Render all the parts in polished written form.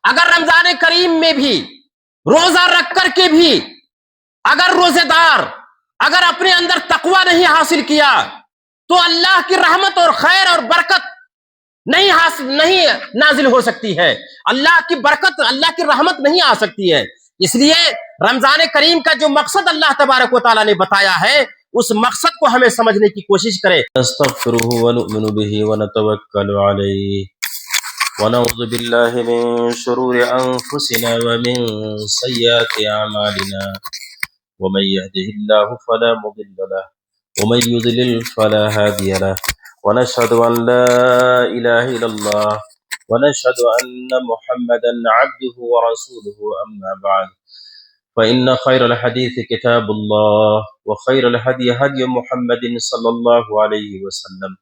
اگر رمضان کریم میں بھی روزہ رکھ کر کے بھی اگر روزے دار اگر اپنے اندر تقوی نہیں حاصل کیا تو اللہ کی رحمت اور خیر اور برکت نہیں نازل ہو سکتی ہے، اللہ کی برکت اللہ کی رحمت نہیں آ سکتی ہے۔ اس لیے رمضان کریم کا جو مقصد اللہ تبارک و تعالیٰ نے بتایا ہے اس مقصد کو ہمیں سمجھنے کی کوشش کریں۔ نستغفره ونؤمن به ونتوکل علیہ ونعوذ باللہ من شرور انفسنا ومن سیئات اعمالنا ومن يهده الله فلا مضل له ومن يضلل فلا هادي له ونشهد ان لا اله الا الله ونشهد ان محمدا عبده ورسوله اما بعد فان خير الحديث كتاب الله وخير الهدي هدي محمد صلى الله عليه وسلم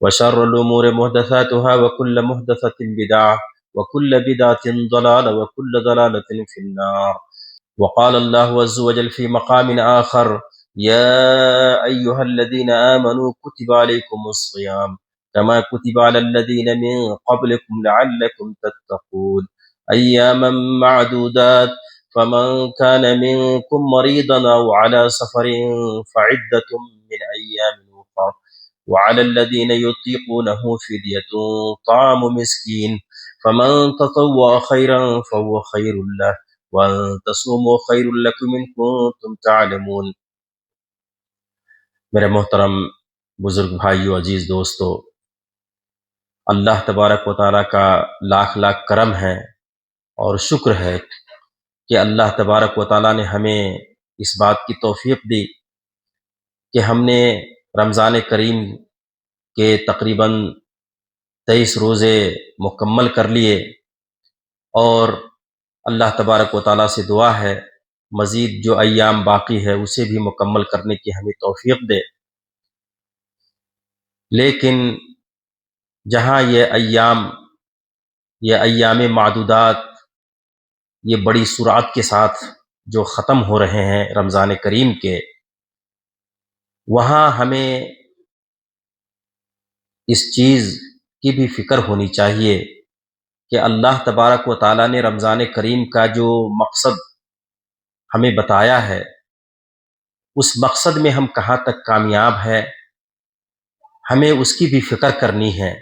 وشر الامور محدثاتها وكل محدثة بدعة وكل بدعة ضلالة وكل ضلالة في النار وقال الله عز وجل في مقام آخر يا أيها الذين آمنوا كتب عليكم الصيام كما كتب على الذين من قبلكم لعلكم تتقون أياما معدودات فمن كان منكم مريضا أو على سفر فعدة من أيام أخر وعلى الذين يطيقونه فدية طعام مسكين فمن تطوع خيرا فهو خير له وَأَن تَصُومُوا خَيْرٌ لَكُمْ إِن كُنتُمْ تَعْلَمُونَ۔ میرے محترم بزرگ بھائیو، عزیز دوستو، اللہ تبارک و تعالیٰ کا لاکھ لاکھ کرم ہے اور شکر ہے کہ اللہ تبارک و تعالیٰ نے ہمیں اس بات کی توفیق دی کہ ہم نے رمضان کریم کے تقریباً 23 روزے مکمل کر لیے، اور اللہ تبارک و تعالیٰ سے دعا ہے مزید جو ایام باقی ہے اسے بھی مکمل کرنے کی ہمیں توفیق دے۔ لیکن جہاں یہ ایام معدودات یہ بڑی سرعت کے ساتھ جو ختم ہو رہے ہیں رمضان کریم کے، وہاں ہمیں اس چیز کی بھی فکر ہونی چاہیے کہ اللہ تبارک و تعالیٰ نے رمضان کریم کا جو مقصد ہمیں بتایا ہے اس مقصد میں ہم کہاں تک کامیاب ہیں، ہمیں اس کی بھی فکر کرنی ہے۔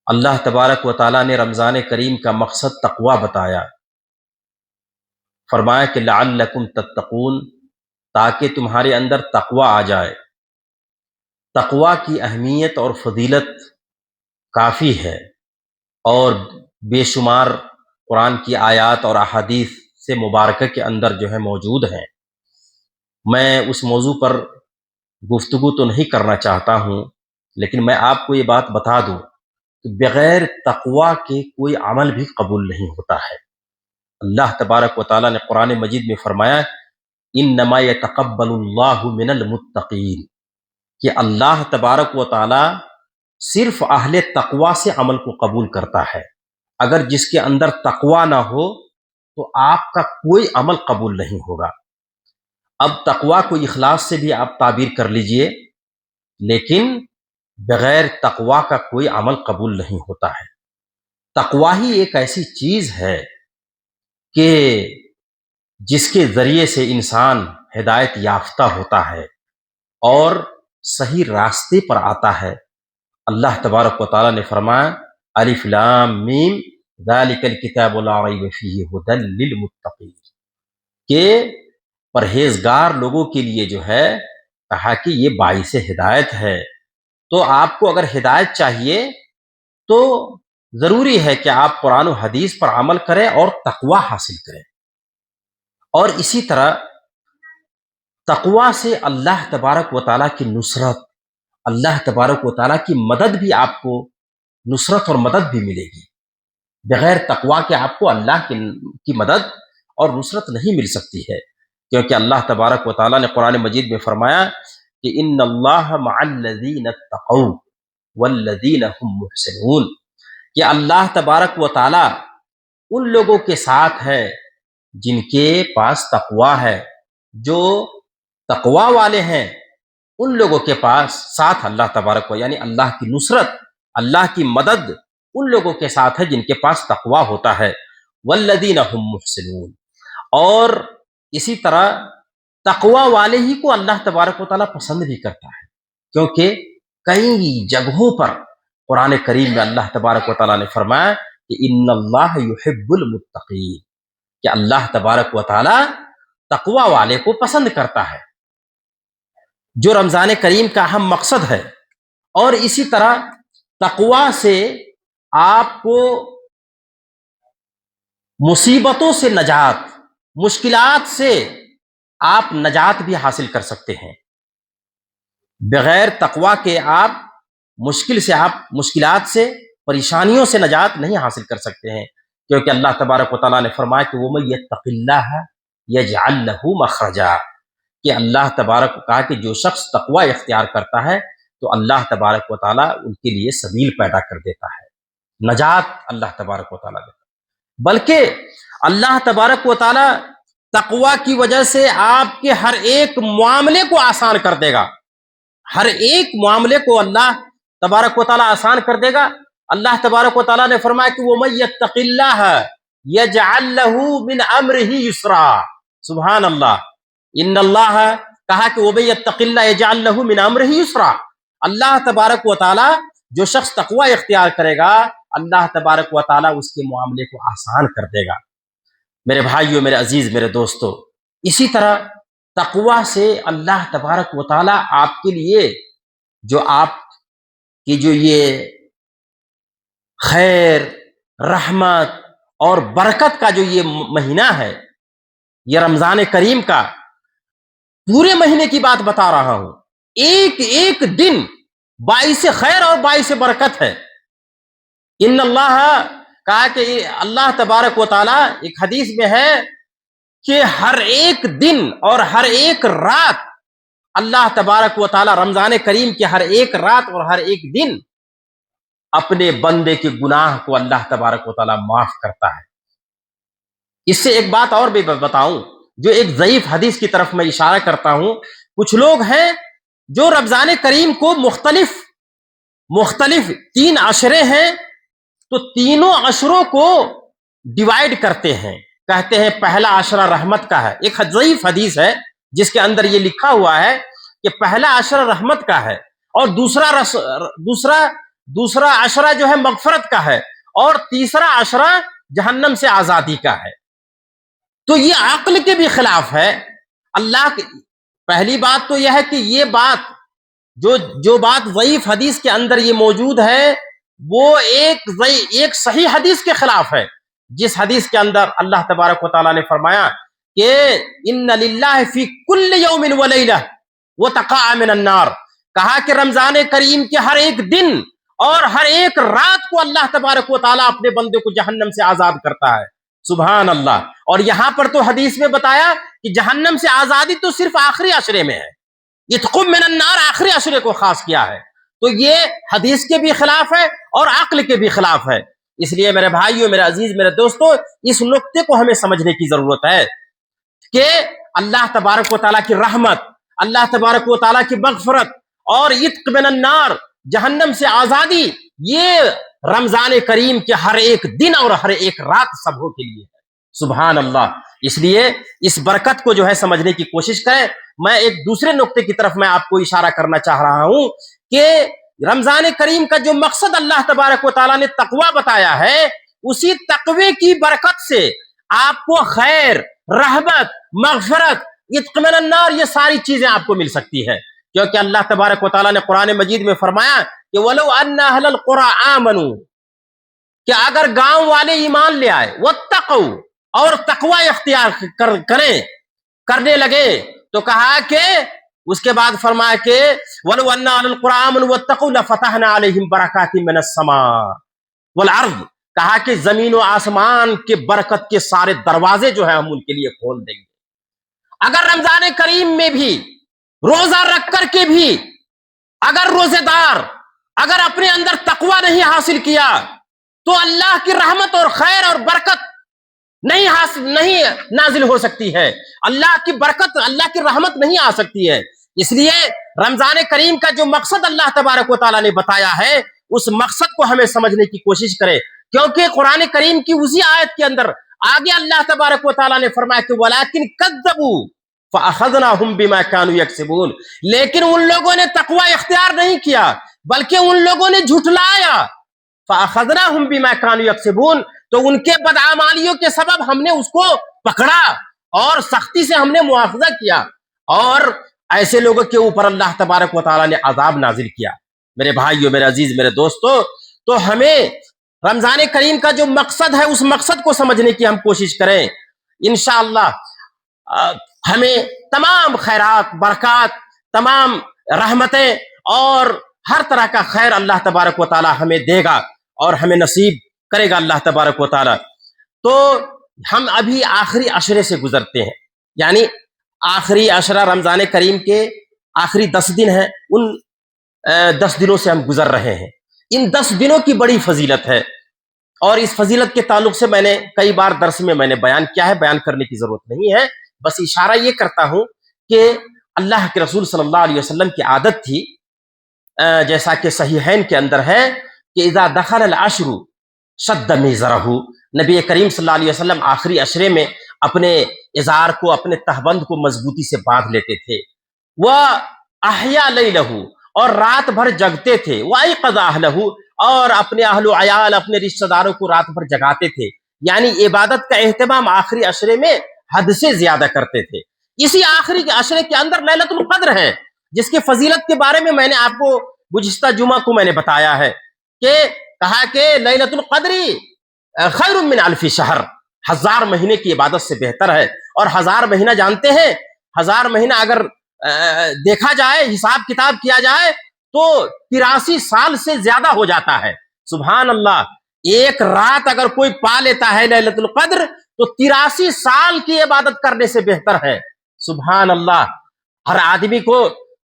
اللہ تبارک و تعالیٰ نے رمضان کریم کا مقصد تقوی بتایا، فرمایا کہ لعلکم تتقون، تاکہ تمہارے اندر تقوی آ جائے۔ تقوی کی اہمیت اور فضیلت کافی ہے اور بے شمار قرآن کی آیات اور احادیث سے مبارکہ کے اندر جو ہے موجود ہیں۔ میں اس موضوع پر گفتگو تو نہیں کرنا چاہتا ہوں، لیکن میں آپ کو یہ بات بتا دوں کہ بغیر تقوی کے کوئی عمل بھی قبول نہیں ہوتا ہے۔ اللہ تبارک و تعالیٰ نے قرآن مجید میں فرمایا انما یتقبل اللہ من المتقین، کہ اللہ تبارک و تعالیٰ صرف اہل تقوی سے عمل کو قبول کرتا ہے۔ اگر جس کے اندر تقوی نہ ہو تو آپ کا کوئی عمل قبول نہیں ہوگا۔ اب تقوی کو اخلاص سے بھی آپ تعبیر کر لیجئے، لیکن بغیر تقوی کا کوئی عمل قبول نہیں ہوتا ہے۔ تقوی ہی ایک ایسی چیز ہے کہ جس کے ذریعے سے انسان ہدایت یافتہ ہوتا ہے اور صحیح راستے پر آتا ہے۔ اللہ تبارک و تعالیٰ نے فرمایا الف لام میم ذالک الکتاب لا ریب فیہ ھدی للمتقین، کہ پرہیزگار لوگوں کے لیے جو ہے کہا کہ یہ باعث ہدایت ہے۔ تو آپ کو اگر ہدایت چاہیے تو ضروری ہے کہ آپ قرآن و حدیث پر عمل کریں اور تقوی حاصل کریں۔ اور اسی طرح تقوی سے اللہ تبارک و تعالیٰ کی نصرت، اللہ تبارک و تعالیٰ کی مدد بھی آپ کو نصرت اور مدد بھی ملے گی۔ بغیر تقوی کے آپ کو اللہ کی مدد اور نصرت نہیں مل سکتی ہے، کیونکہ اللہ تبارک و تعالیٰ نے قرآن مجید میں فرمایا کہ ان اللہ مع الذین اتقوا والذین هم محسنون، کہ اللہ تبارک و تعالیٰ ان لوگوں کے ساتھ ہے جن کے پاس تقوی ہے، جو تقوی والے ہیں ان لوگوں کے پاس ساتھ اللہ تبارک و یعنی اللہ کی نصرت، اللہ کی مدد ان لوگوں کے ساتھ ہے جن کے پاس تقوی ہوتا ہے، والذین هم محسنون، اور اسی طرح تقوی والے ہی کو اللہ تبارک و تعالیٰ پسند بھی کرتا ہے، کیونکہ کئی جگہوں پر قرآن کریم میں اللہ تبارک و تعالیٰ نے فرمایا کہ ان اللہ یحب المتقین، کہ اللہ تبارک و تعالیٰ تقوی والے کو پسند کرتا ہے، جو رمضان کریم کا اہم مقصد ہے۔ اور اسی طرح تقوی سے آپ کو مصیبتوں سے نجات، مشکلات سے آپ نجات بھی حاصل کر سکتے ہیں۔ بغیر تقوی کے آپ مشکلات سے، پریشانیوں سے نجات نہیں حاصل کر سکتے ہیں، کیونکہ اللہ تبارک و تعالیٰ نے فرمایا کہ وَمَن يَتَّقِ اللَّهَ يَجْعَل لَّهُ مَخْرَجًا، کہ اللہ تبارک و کہا کہ جو شخص تقوی اختیار کرتا ہے تو اللہ تبارک و تعالیٰ ان کے لیے سبیل پیدا کر دیتا ہے، نجات اللہ تبارک و تعالیٰ دیتا ہے۔ بلکہ اللہ تبارک و تعالیٰ تقوی کی وجہ سے آپ کے ہر ایک معاملے کو آسان کر دے گا، ہر ایک معاملے کو اللہ تبارک و تعالیٰ آسان کر دے گا۔ اللہ تبارک و تعالیٰ نے فرمایا کہ وَمَن يَتَّقِ اللَّهَ يَجْعَل لَّهُ مِنْ أَمْرِهِ يُسْرًا، سبحان اللہ، ان اللہ کہا کہ وَمَن يَتَّقِ اللَّهَ يَجْعَل لَّهُ مِنْ أَمْرِهِ يُسْرًا، اللہ تبارک و تعالیٰ جو شخص تقوی اختیار کرے گا اللہ تبارک و تعالیٰ اس کے معاملے کو آسان کر دے گا۔ میرے بھائیوں، میرے عزیز، میرے دوستو، اسی طرح تقوی سے اللہ تبارک و تعالیٰ آپ کے لیے جو آپ کی جو یہ خیر، رحمت اور برکت کا جو یہ مہینہ ہے، یہ رمضان کریم کا، پورے مہینے کی بات بتا رہا ہوں، ایک ایک دن باعث خیر اور باعث برکت ہے۔ ان اللہ کہا کہ اللہ تبارک و تعالیٰ، ایک حدیث میں ہے کہ ہر ایک دن اور ہر ایک رات اللہ تبارک و تعالیٰ رمضان کریم کے ہر ایک رات اور ہر ایک دن اپنے بندے کے گناہ کو اللہ تبارک و تعالیٰ معاف کرتا ہے۔ اس سے ایک بات اور بھی بتاؤں، جو ایک ضعیف حدیث کی طرف میں اشارہ کرتا ہوں، کچھ لوگ ہیں جو رمضان کریم کو مختلف 3 عشرے ہیں تو تینوں عشروں کو ڈیوائیڈ کرتے ہیں، کہتے ہیں پہلا عشرہ رحمت کا ہے۔ ایک ضعیف حدیث ہے جس کے اندر یہ لکھا ہوا ہے کہ پہلا عشرہ رحمت کا ہے اور دوسرا عشرہ جو ہے مغفرت کا ہے اور تیسرا عشرہ جہنم سے آزادی کا ہے۔ تو یہ عقل کے بھی خلاف ہے۔ اللہ کی پہلی بات تو یہ ہے کہ یہ بات جو بات ضعیف حدیث کے اندر یہ موجود ہے وہ ایک صحیح حدیث کے خلاف ہے، جس حدیث کے اندر اللہ تبارک و تعالیٰ نے فرمایا کہ ان للہ فی کل یوم ولیلہ وتقاء من النار، کہا کہ رمضان کریم کے ہر ایک دن اور ہر ایک رات کو اللہ تبارک و تعالیٰ اپنے بندے کو جہنم سے آزاد کرتا ہے، سبحان اللہ۔ اور یہاں پر تو حدیث میں بتایا کہ جہنم سے آزادی تو صرف آخری عشرے میں ہے، اتق من النار آخری عشرے کو خاص کیا ہے، تو یہ حدیث کے بھی خلاف ہے اور عقل کے بھی خلاف ہے۔ اس لیے میرے بھائیوں، میرے عزیز، میرے دوستو، اس نقطے کو ہمیں سمجھنے کی ضرورت ہے کہ اللہ تبارک و تعالیٰ کی رحمت، اللہ تبارک و تعالیٰ کی مغفرت اور اتق من النار، جہنم سے آزادی، یہ رمضان کریم کے ہر ایک دن اور ہر ایک رات سبوں کے لیے ہے، سبحان اللہ۔ اس لیے اس برکت کو جو ہے سمجھنے کی کوشش کریں۔ میں ایک دوسرے نقطے کی طرف میں آپ کو اشارہ کرنا چاہ رہا ہوں کہ رمضان کریم کا جو مقصد اللہ تبارک و تعالیٰ نے تقوی بتایا ہے، اسی تقوی کی برکت سے آپ کو خیر، رحمت، مغفرت، اتق من النار، یہ ساری چیزیں آپ کو مل سکتی ہے، کیونکہ اللہ تبارک و تعالیٰ نے قرآن مجید میں فرمایا کہ وَلَوْ أَنَّ أَهْلَ الْقُرَىٰ آمَنُوا، کہ اگر گاؤں والے ایمان لے آئے، وَاتَّقَوْا، اور تقوی اختیار کرنے لگے، تو کہا کہ اس کے بعد فرمایا کہ وَلَوْ أَنَّ أَهْلَ الْقُرَىٰ آمَنُوا وَاتَّقَوْا لَفَتَحْنَا عَلَيْهِمْ بَرَكَاتٍ مِّنَ السَّمَاءِ وَالْأَرْضِ، کہا کہ زمین و آسمان کے برکت کے سارے دروازے جو ہیں ہم ان کے لیے کھول دیں گے۔ اگر رمضان کریم میں بھی روزہ رکھ کر کے بھی اگر روزے دار اگر اپنے اندر تقوی نہیں حاصل کیا تو اللہ کی رحمت اور خیر اور برکت نہیں نازل ہو سکتی ہے، اللہ کی برکت، اللہ کی رحمت نہیں آ سکتی ہے۔ اس لیے رمضان کریم کا جو مقصد اللہ تبارک و تعالیٰ نے بتایا ہے اس مقصد کو ہمیں سمجھنے کی کوشش کریں، کیونکہ قرآن کریم کی اسی آیت کے اندر آگے اللہ تبارک و تعالیٰ نے فرمایا کہ وَلَٰكِن كَذَّبُوا فَأَخَذْنَاهُمْ بِمَا كَانُوا يَكْسِبُونَ، لیکن ان لوگوں نے تقوی اختیار نہیں کیا بلکہ ان لوگوں نے جھٹلایا، فَأَخَذْنَاهُمْ بِمَا كَانُوا يَكْسِبُونَ، تو ان کے بدعمالیوں کے سبب ہم نے اس کو پکڑا اور سختی سے ہم نے مواخذہ کیا، اور ایسے لوگوں کے اوپر اللہ تبارک و تعالیٰ نے عذاب نازل کیا۔ میرے بھائیو، میرے عزیز، میرے دوستو، تو ہمیں رمضان کریم کا جو مقصد ہے اس مقصد کو سمجھنے کی ہم کوشش کریں، انشاءاللہ ہمیں تمام خیرات، برکات، تمام رحمتیں اور ہر طرح کا خیر اللہ تبارک و تعالیٰ ہمیں دے گا اور ہمیں نصیب کرے گا اللہ تبارک و تعالیٰ۔ تو ہم ابھی آخری عشرے سے گزرتے ہیں، یعنی آخری عشرہ رمضان کریم کے آخری 10 دن ہیں، ان 10 دنوں سے ہم گزر رہے ہیں۔ ان 10 دنوں کی بڑی فضیلت ہے، اور اس فضیلت کے تعلق سے میں نے کئی بار درس میں نے بیان کیا ہے، بیان کرنے کی ضرورت نہیں ہے، بس اشارہ یہ کرتا ہوں کہ اللہ کے رسول صلی اللہ علیہ وسلم کی عادت تھی، جیسا کہ صحیحین کے اندر ہے کہ اذا دخل العشر شد میزرہ، نبی کریم صلی اللہ علیہ وسلم آخری عشرے میں اپنے ازار کو، اپنے تہبند کو مضبوطی سے باندھ لیتے تھے، وَأَحْيَا لَيْلَهُ، اور رات بھر جگتے تھے، وَأَيْقَظَ أَهْلَهُ، اور اپنے اہل و عیال، اپنے رشتہ داروں کو رات بھر جگاتے تھے، یعنی عبادت کا اہتمام آخری عشرے میں حد سے زیادہ کرتے تھے۔ اسی آخری کے عشرے کے اندر لیلۃ القدر ہے، جس کی فضیلت کے بارے میں نے آپ کو گزشتہ جمعہ کو میں نے بتایا ہے کہ کہا کہ لیلۃ القدر خیر من الف شہر، 1000 مہینے کی عبادت سے بہتر ہے، اور 1000 مہینہ جانتے ہیں، 1000 مہینہ اگر دیکھا جائے، حساب کتاب کیا جائے تو 83 سال سے زیادہ ہو جاتا ہے۔ سبحان اللہ، ایک رات اگر کوئی پا لیتا ہے لیلۃ القدر تو 83 سال کی عبادت کرنے سے بہتر ہے۔ سبحان اللہ، ہر آدمی کو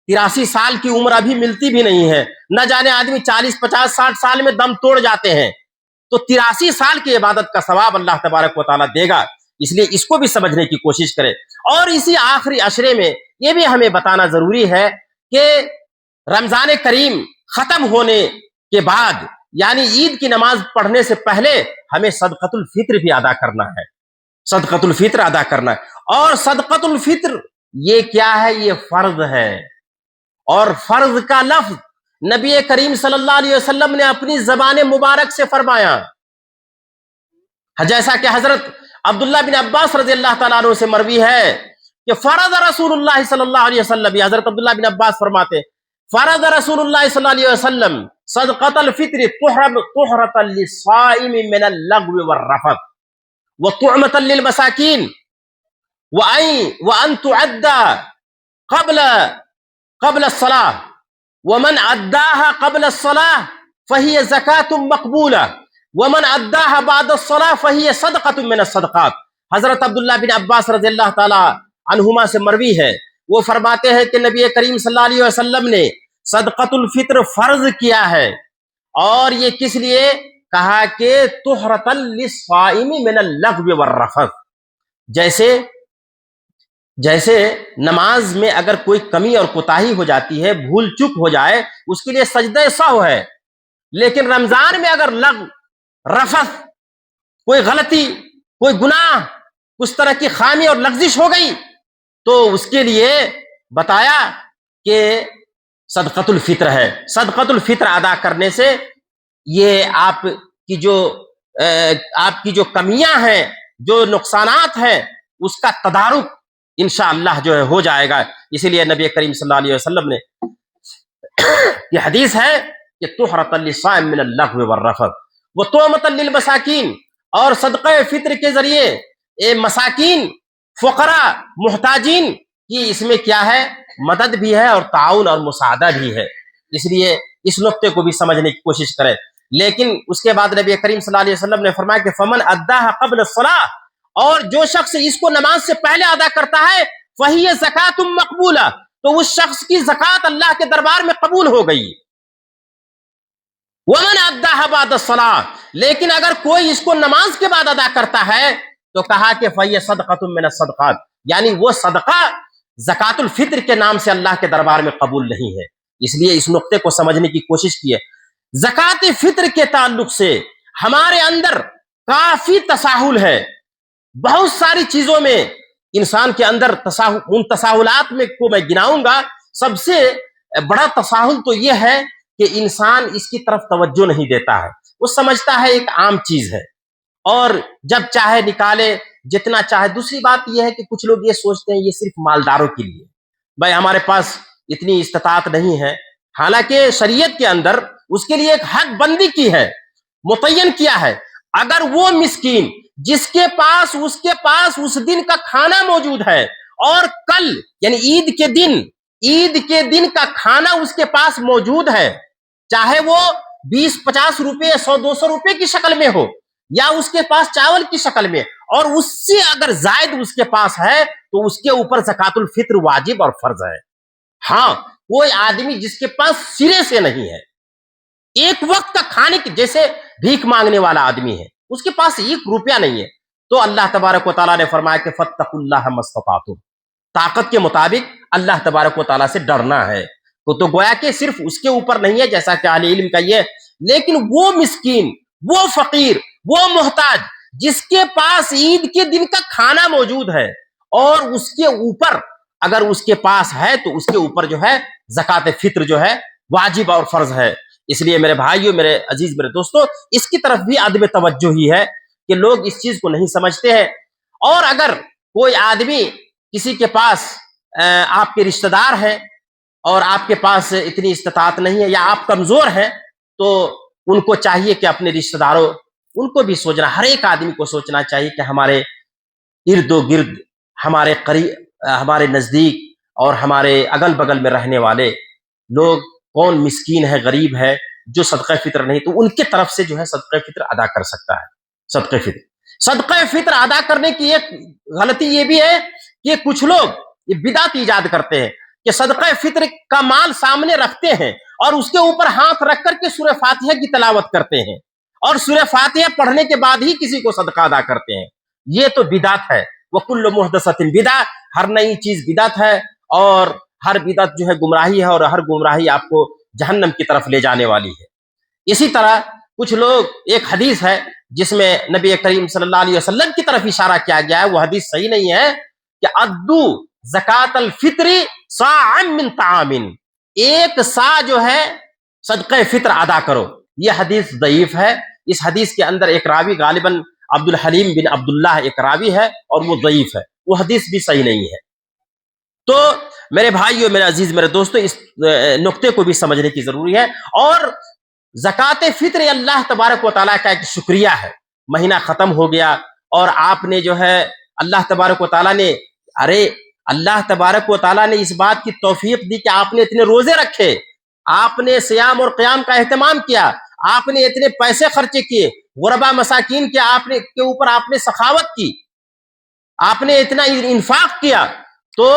83 سال کی عمر ابھی ملتی بھی نہیں ہے، نہ جانے آدمی 40 50 60 سال میں دم توڑ جاتے ہیں، تو 83 سال کی عبادت کا ثواب اللہ تبارک و تعالیٰ دے گا، اس لیے اس کو بھی سمجھنے کی کوشش کرے۔ اور اسی آخری عشرے میں یہ بھی ہمیں بتانا ضروری ہے کہ رمضان کریم ختم ہونے کے بعد، یعنی عید کی نماز پڑھنے سے پہلے، ہمیں صدقۃ الفطر بھی ادا کرنا ہے، صدقۃ الفطر ادا کرنا ہے۔ اور صدقۃ الفطر یہ کیا ہے؟ یہ فرض ہے، اور فرض کا لفظ نبی کریم صلی اللہ علیہ وسلم نے اپنی زبان مبارک سے فرمایا، جیسا کہ حضرت عبداللہ بن عباس رضی اللہ تعالیٰ عنہ سے مروی ہے کہ فرض رسول اللہ صلی اللہ علیہ وسلم، حضرت عبداللہ بن عباس فرماتے فرض رسول اللہ صلی اللہ علیہ وسلم صدقۃ الفطر طہرۃ للصائم من اللغو والرفث وطعمۃ للمساکین وان تعدى قبل الصلاة، ومن اداها قبل الصلاة فهي زکاة مقبولة، ومن اداها بعد الصلاة فهي صدقة من الصدقات۔ حضرت عبداللہ بن عباس رضی اللہ تعالی عنہما سے مروی ہے، وہ فرماتے ہیں کہ نبی کریم صلی اللہ علیہ وسلم نے صدقۃ الفطر فرض کیا ہے، اور یہ کس لیے؟ کہا کہ طہرۃ للصائم من اللغو والرفث، جیسے نماز میں اگر کوئی کمی اور کوتاہی ہو جاتی ہے، بھول چک ہو جائے، اس کے لیے سجدہ سہو ہے، لیکن رمضان میں اگر لغو، رفث، کوئی غلطی، کوئی گناہ، اس طرح کی خامی اور لغزش ہو گئی تو اس کے لیے بتایا کہ صدقۃ الفطر ہے۔ صدقۃ الفطر ادا کرنے سے یہ آپ کی جو کمیاں ہیں، جو نقصانات ہیں، اس کا تدارک انشاءاللہ جو ہے ہو جائے گا۔ اسی لیے نبی کریم صلی اللہ علیہ وسلم نے یہ حدیث ہے کہ طہرۃ للصائم من اللغو والرفث وطعمۃ للمساکین، اور صدقہ فطر کے ذریعے مساکین، فقراء، محتاجین کی اس میں کیا ہے؟ مدد بھی ہے اور تعاون اور مساعدہ بھی ہے، اس لیے اس نقطے کو بھی سمجھنے کی کوشش کریں۔ لیکن اس کے بعد نبی کریم صلی اللہ علیہ وسلم نے فرمایا کہ فمن اداها قبل الصلاة، اور جو شخص اس کو نماز سے پہلے ادا کرتا ہے فہی زکات مقبولہ، تو اس شخص کی زکات اللہ کے دربار میں قبول ہو گئی۔ ومن اداها بعد الصلاة، لیکن اگر کوئی اس کو نماز کے بعد ادا کرتا ہے تو کہا کہ فہی صدقۃ من الصدقات، یعنی وہ صدقہ زکات الفطر کے نام سے اللہ کے دربار میں قبول نہیں ہے۔ اس لیے اس نقطے کو سمجھنے کی کوشش کی ہے۔ زکات فطر کے تعلق سے ہمارے اندر کافی تساہل ہے. بہت ساری چیزوں میں انسان کے اندر ان تساہلات میں کو میں گناؤں گا. سب سے بڑا تساہل تو یہ ہے کہ انسان اس کی طرف توجہ نہیں دیتا ہے. وہ سمجھتا ہے ایک عام چیز ہے اور جب چاہے نکالے جتنا چاہے. دوسری بات یہ ہے کہ کچھ لوگ یہ سوچتے ہیں یہ صرف مالداروں کے لیے، بھائی ہمارے پاس اتنی استطاعت نہیں ہے. حالانکہ شریعت کے اندر اس کے لیے ایک حد بندی کی ہے، متعین کیا ہے. اگر وہ مسکین جس کے پاس اس دن کا کھانا موجود ہے اور کل یعنی عید کے دن کا کھانا اس کے پاس موجود ہے، چاہے وہ 20-50 روپے 100-200 روپے کی شکل میں ہو یا اس کے پاس چاول کی شکل میں، اور اس سے اگر زائد اس کے پاس ہے تو اس کے اوپر زکات الفطر واجب اور فرض ہے. ہاں، کوئی آدمی جس کے پاس سرے سے نہیں ہے، ایک وقت کا کھانے کی، جیسے بھیک مانگنے والا آدمی ہے، اس کے پاس 1 روپیہ نہیں ہے، تو اللہ تبارک و تعالیٰ نے فرمایا کہ فاتقوا اللہ ما استطعتم، طاقت کے مطابق اللہ تبارک و تعالیٰ سے ڈرنا ہے. تو گویا کہ صرف اس کے اوپر نہیں ہے جیسا کہ اہل علم کا یہ، لیکن وہ مسکین، وہ فقیر، وہ محتاج جس کے پاس عید کے دن کا کھانا موجود ہے اور اس کے اوپر اگر اس کے پاس ہے تو اس کے اوپر جو ہے زکات فطر جو ہے واجب اور فرض ہے. اس لیے میرے بھائیو، میرے عزیز، میرے دوستو، اس کی طرف بھی عدم توجہ ہی ہے کہ لوگ اس چیز کو نہیں سمجھتے ہیں. اور اگر کوئی آدمی کسی کے پاس آپ کے رشتہ دار ہیں اور آپ کے پاس اتنی استطاعت نہیں ہے یا آپ کمزور ہیں، تو ان کو چاہیے کہ اپنے رشتہ داروں، ان کو بھی سوچنا، ہر ایک آدمی کو سوچنا چاہیے کہ ہمارے ارد و گرد، ہمارے قریب، ہمارے نزدیک اور ہمارے اگل بگل میں رہنے والے لوگ کون مسکین ہے، غریب ہے، جو صدقہ فطر نہیں، تو ان کے طرف سے جو ہے صدقہ فطر ادا کر سکتا ہے. صدقہ فطر ادا کرنے کی ایک غلطی یہ بھی ہے کہ کچھ لوگ یہ بدعت ایجاد کرتے ہیں کہ صدقہ فطر کا مال سامنے رکھتے ہیں اور اس کے اوپر ہاتھ رکھ کر کے سورہ فاتحہ کی تلاوت کرتے ہیں اور سورہ فاتحہ پڑھنے کے بعد ہی کسی کو صدقہ ادا کرتے ہیں. یہ تو بدعت ہے. وَكُلُّ مُحْدَثَةٍ بِدْعَةٍ، ہر نئی چیز بدعت ہے اور ہر بدعت جو ہے گمراہی ہے اور ہر گمراہی آپ کو جہنم کی طرف لے جانے والی ہے. اسی طرح کچھ لوگ، ایک حدیث ہے جس میں نبی کریم صلی اللہ علیہ وسلم کی طرف اشارہ کیا گیا ہے، وہ حدیث صحیح نہیں ہے کہ ادو زکات الفطر صاعا من طعام، 1 صاع جو ہے صدقہ فطر ادا کرو. یہ حدیث ضعیف ہے. اس حدیث کے اندر ایک راوی غالباً عبد الحلیم بن عبداللہ ایک راوی ہے اور وہ ضعیف ہے، وہ حدیث بھی صحیح نہیں ہے. تو میرے بھائیو، میرے عزیز، میرے دوستو، اس نقطے کو بھی سمجھنے کی ضروری ہے. اور زکات فطر اللہ تبارک و تعالیٰ کا ایک شکریہ ہے. مہینہ ختم ہو گیا اور آپ نے جو ہے اللہ تبارک و تعالیٰ نے، اللہ تبارک و تعالیٰ نے اس بات کی توفیق دی کہ آپ نے اتنے روزے رکھے، آپ نے صیام اور قیام کا اہتمام کیا، آپ نے اتنے پیسے خرچے کیے، غربا مساکین کے اوپر آپ نے سخاوت کی، آپ نے اتنا انفاق کیا، تو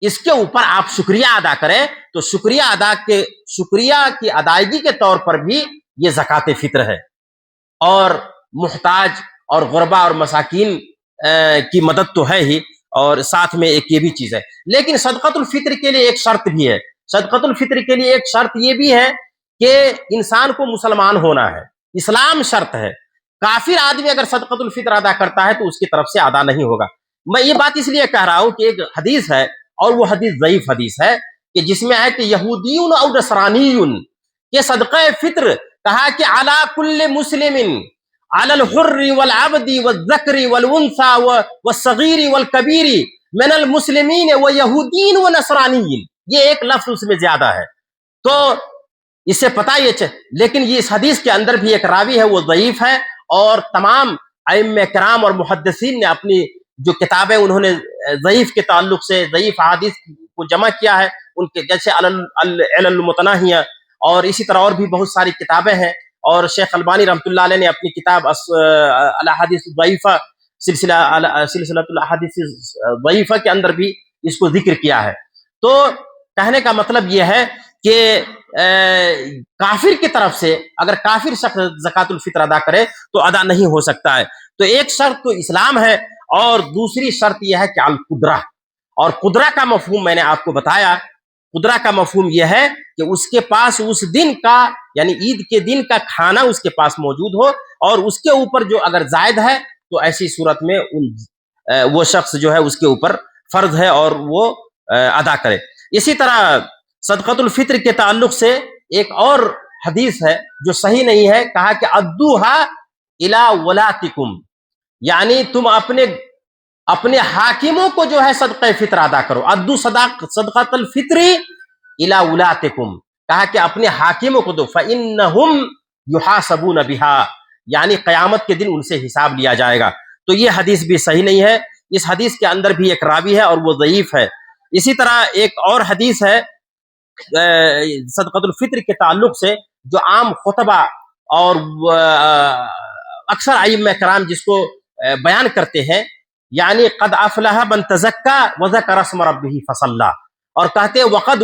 اس کے اوپر آپ شکریہ ادا کریں. تو شکریہ کی ادائیگی کے طور پر بھی یہ زکات فطر ہے. اور محتاج اور غربا اور مساکین کی مدد تو ہے ہی، اور ساتھ میں ایک یہ بھی چیز ہے. لیکن صدقۃ الفطر کے لیے ایک شرط بھی ہے. صدقۃ الفطر کے لیے ایک شرط یہ بھی ہے کہ انسان کو مسلمان ہونا ہے. اسلام شرط ہے. کافر آدمی اگر صدقۃ الفطر ادا کرتا ہے تو اس کی طرف سے ادا نہیں ہوگا. میں یہ بات اس لیے کہہ رہا ہوں کہ ایک حدیث ہے اور وہ حدیث ضعیف حدیث ہے کہ جس میں ہے کہ یہودیون او نصرانیون، کہ صدقہ فطر کہا کہ علی کل مسلم، علی الحر والعبد والذکر والانثى والصغیر والکبیر من المسلمین ویہودین ونصرانیین. یہ ایک لفظ اس میں زیادہ ہے تو اس سے پتہ یہ لیکن یہ اس حدیث کے اندر بھی ایک راوی ہے وہ ضعیف ہے. اور تمام ائمہ کرام اور محدثین نے اپنی جو کتابیں انہوں نے ضعیف کے تعلق سے ضعیف احادیث کو جمع کیا ہے، ان کے جیسے علل المتناہیہ، اور اسی طرح اور بھی بہت ساری کتابیں ہیں. اور شیخ البانی رحمۃ اللہ علیہ نے اپنی کتاب الاحادیث الضعیفہ، سلسلۃ الاحادیث الضعیفہ کے اندر بھی اس کو ذکر کیا ہے. تو کہنے کا مطلب یہ ہے کہ کافر کی طرف سے اگر کافر شخص زکات الفطر ادا کرے تو ادا نہیں ہو سکتا ہے. تو ایک شرط تو اسلام ہے اور دوسری شرط یہ ہے کہ القدرہ. اور قدرہ کا مفہوم میں نے آپ کو بتایا. قدرہ کا مفہوم یہ ہے کہ اس کے پاس اس دن کا یعنی عید کے دن کا کھانا اس کے پاس موجود ہو اور اس کے اوپر جو اگر زائد ہے تو ایسی صورت میں وہ شخص جو ہے اس کے اوپر فرض ہے اور وہ ادا کرے۔ اسی طرح صدقۃ الفطر کے تعلق سے ایک اور حدیث ہے جو صحیح نہیں ہے، کہا کہ ادوہا الی ولاتکم، یعنی تم اپنے حاکموں کو جو ہے صدقہ فطر ادا کرو۔ ادو صدقۃ الفطر الی ولاتکم، کہا کہ اپنے حاکموں کو دو، فإنہم یحاسبون بہا، یعنی قیامت کے دن ان سے حساب لیا جائے گا۔ تو یہ حدیث بھی صحیح نہیں ہے، اس حدیث کے اندر بھی ایک راوی ہے اور وہ ضعیف ہے۔ اسی طرح ایک اور حدیث ہے صدقۃ الفطر کے تعلق سے جو عام خطبہ اور اکثر ائمہ کرام جس کو بیان کرتے ہیں، یعنی قد افلح من تزکا وذکر اسم ربہ فصلی، اور کہتے ہیں وقد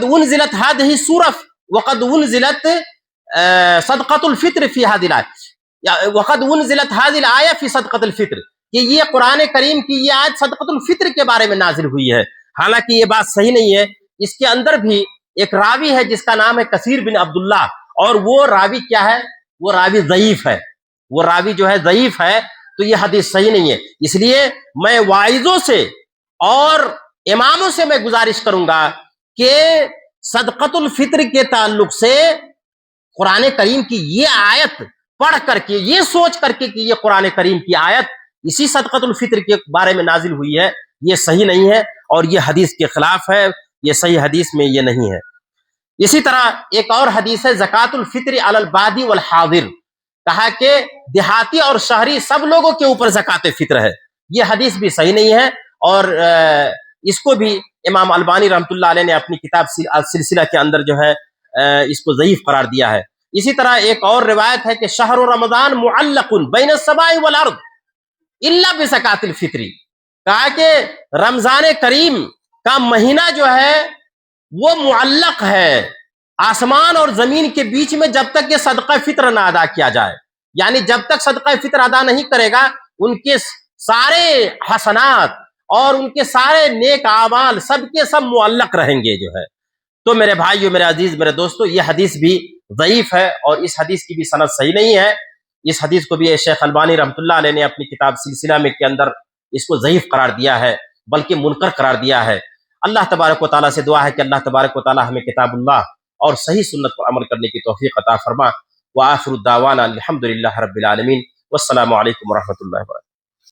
انزلت هذه السورة وقد انزلت صدقۃ الفطر فی هذه الآیہ، وقد انزلت هذه الآیہ فی صدقۃ الفطر، کہ یہ قرآن کریم کی یہ آیت صدقۃ الفطر کے بارے میں نازل ہوئی ہے۔ حالانکہ یہ بات صحیح نہیں ہے، اس کے اندر بھی ایک راوی ہے جس کا نام ہے کثیر بن عبداللہ، اور وہ راوی کیا ہے؟ وہ راوی ضعیف ہے، وہ راوی جو ہے ضعیف ہے، تو یہ حدیث صحیح نہیں ہے۔ اس لیے میں واعظوں سے اور اماموں سے میں گزارش کروں گا کہ صدقۃ الفطر کے تعلق سے قرآن کریم کی یہ آیت پڑھ کر کے، یہ سوچ کر کے کہ یہ قرآن کریم کی آیت اسی صدقۃ الفطر کے بارے میں نازل ہوئی ہے، یہ صحیح نہیں ہے اور یہ حدیث کے خلاف ہے، یہ صحیح حدیث میں یہ نہیں ہے۔ اسی طرح ایک اور حدیث ہے زکوٰۃ الفطر علی البادی والحاضر، کہا کہ دیہاتی اور شہری سب لوگوں کے اوپر زکوٰۃ فطر ہے، یہ حدیث بھی صحیح نہیں ہے، اور اس کو بھی امام البانی رحمۃ اللہ علیہ نے اپنی کتاب سلسلہ کے اندر جو ہے اس کو ضعیف قرار دیا ہے۔ اسی طرح ایک اور روایت ہے کہ شہر رمضان معلق بین السماء والارض الا بزکوٰۃ الفطر، کہا کہ رمضان کریم کا مہینہ جو ہے وہ معلق ہے آسمان اور زمین کے بیچ میں، جب تک یہ صدقہ فطر نہ ادا کیا جائے، یعنی جب تک صدقہ فطر ادا نہیں کرے گا ان کے سارے حسنات اور ان کے سارے نیک اعمال سب کے سب معلق رہیں گے جو ہے۔ تو میرے بھائیو، میرے عزیز، میرے دوستو، یہ حدیث بھی ضعیف ہے اور اس حدیث کی بھی سند صحیح نہیں ہے۔ اس حدیث کو بھی شیخ البانی رحمۃ اللہ علیہ نے اپنی کتاب سلسلہ میں کے اندر اس کو ضعیف قرار دیا ہے، بلکہ منکر قرار دیا ہے۔ اللہ تبارک و تعالیٰ سے دعا ہے کہ اللہ تبارک و تعالیٰ ہمیں کتاب اللہ اور صحیح سنت پر عمل کرنے کی توفیق عطا فرما۔ وآخر الدعوانا الحمد للہ رب العالمین، والسلام علیکم ورحمۃ اللہ وبرکاتہ۔